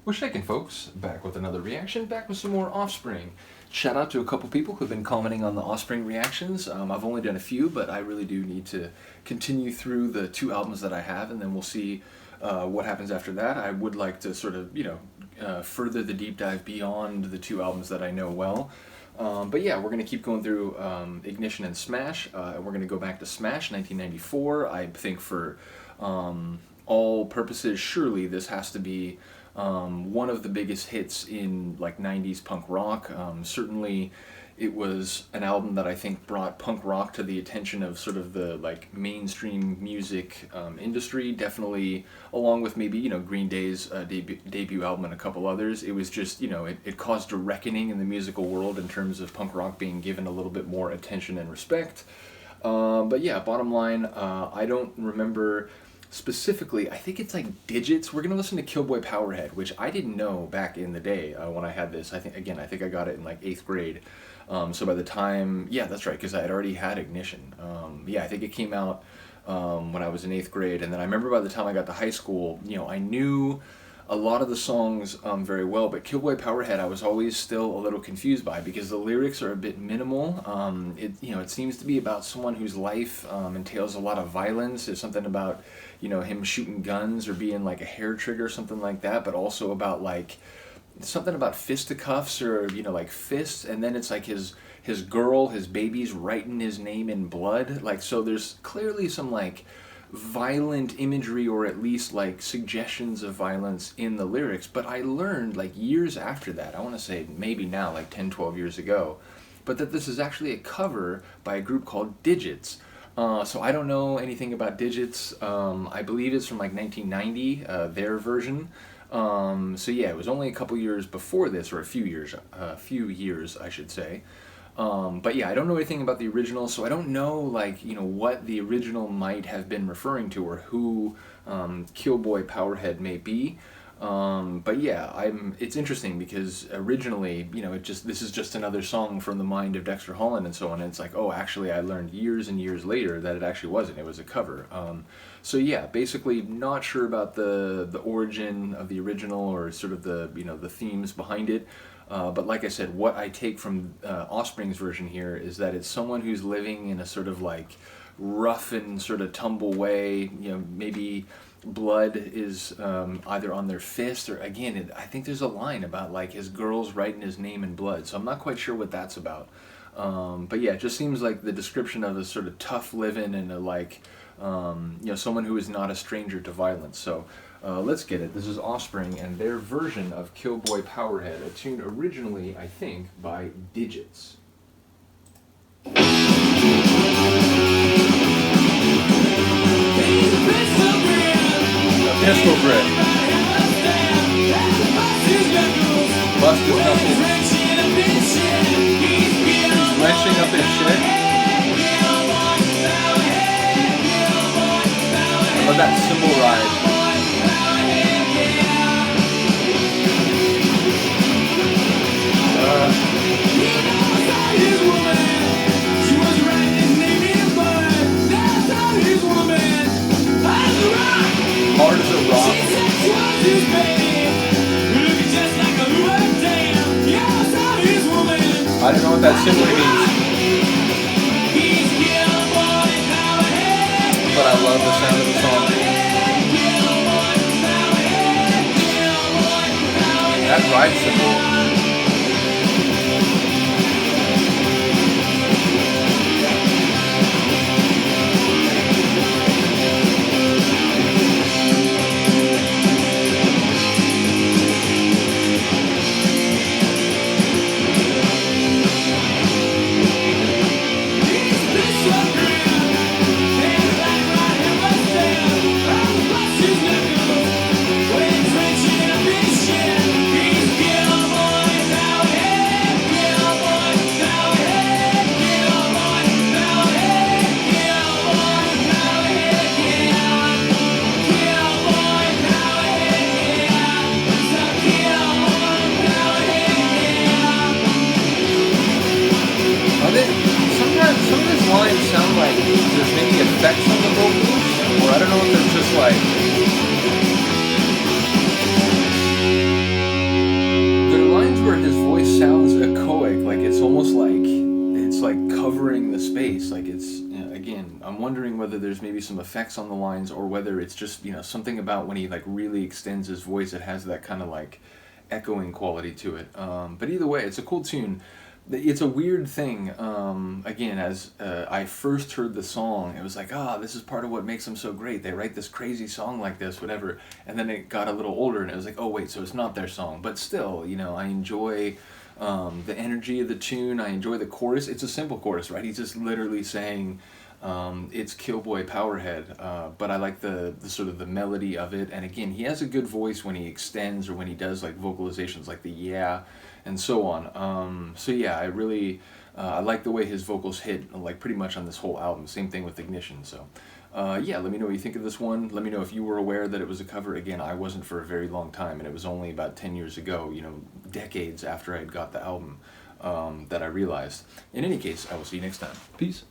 We're shaking, folks. Back with another reaction, back with some more Offspring. Shout out to a couple people who've been commenting on the Offspring reactions. I've only done a few, but I really do need to continue through the two albums that I have, and then we'll see what happens after that. I would like to sort of, further the deep dive beyond the two albums that I know well. But yeah, we're going to keep going through Ignition and Smash. We're going to go back to Smash 1994. I think for all purposes, surely this has to be one of the biggest hits in like 90s punk rock. Certainly it was an album that I think brought punk rock to the attention of sort of the like mainstream music industry. Definitely, along with maybe Green Day's debut album and a couple others. It was just it caused a reckoning in the musical world in terms of punk rock being given a little bit more attention and respect. But yeah, bottom line, I don't remember specifically. I think it's like Gadjits. We're gonna listen to Killboy Powerhead, which I didn't know back in the day when I had this. I think I got it in like 8th grade. So by the time, yeah, that's right, because I had already had Ignition. Yeah, I think it came out when I was in 8th grade, and then I remember by the time I got to high school, I knew a lot of the songs very well, but Killboy Powerhead I was always still a little confused by because the lyrics are a bit minimal. It seems to be about someone whose life entails a lot of violence. There's something about him shooting guns or being like a hair trigger or something like that, but also about like something about fisticuffs or like fists, and then it's like his girl, his baby's writing his name in blood. Like, so there's clearly some like violent imagery, or at least like suggestions of violence in the lyrics. But I learned like years after that, I want to say maybe now like 10-12 years ago, but that this is actually a cover by a group called Gadjits. So I don't know anything about Gadjits. I believe it's from like 1990, their version. So yeah, it was only a couple years before this, or a few years I should say. But yeah, I don't know anything about the original, so I don't know like what the original might have been referring to, or who Killboy Powerhead may be. But yeah, it's interesting because originally, this is just another song from the mind of Dexter Holland and so on. And it's like, oh, actually, I learned years and years later that it actually wasn't. It was a cover. So yeah, basically, not sure about the origin of the original, or sort of the the themes behind it. But like I said, what I take from Offspring's version here is that it's someone who's living in a sort of like rough and sort of tumble way. Maybe blood is either on their fist, or again, I think there's a line about like his girl's writing his name in blood. So I'm not quite sure what that's about. But yeah, it just seems like the description of a sort of tough living and a like someone who is not a stranger to violence. So let's get it. This is Offspring and their version of Killboy Powerhead, a tune originally, I think, by Gadjits. Pistol grip. Bust his knuckles. He's wrenching up his shit. I love that cymbal ride. Hard as a rock. I don't know what that simply means, but I love the sound of the song. That ride cymbal. bass, like it's, again, I'm wondering whether there's maybe some effects on the lines or whether it's just, something about when he like really extends his voice, it has that kind of like echoing quality to it. But either way, it's a cool tune. It's a weird thing. Again, as I first heard the song, it was like, this is part of what makes them so great. They write this crazy song like this, whatever. And then it got a little older, and it was like, oh wait, so it's not their song. But still, I enjoy the energy of the tune. I enjoy the chorus. It's a simple chorus, right? He's just literally saying, it's Killboy Powerhead, but I like the sort of the melody of it. And again, he has a good voice when he extends or when he does like vocalizations, like the yeah, and so on. So yeah, I really I like the way his vocals hit like pretty much on this whole album. Same thing with Ignition. So yeah, let me know what you think of this one. Let me know if you were aware that it was a cover. Again, I wasn't for a very long time, and it was only about 10 years ago, decades after I had got the album, that I realized. In any case, I will see you next time. Peace.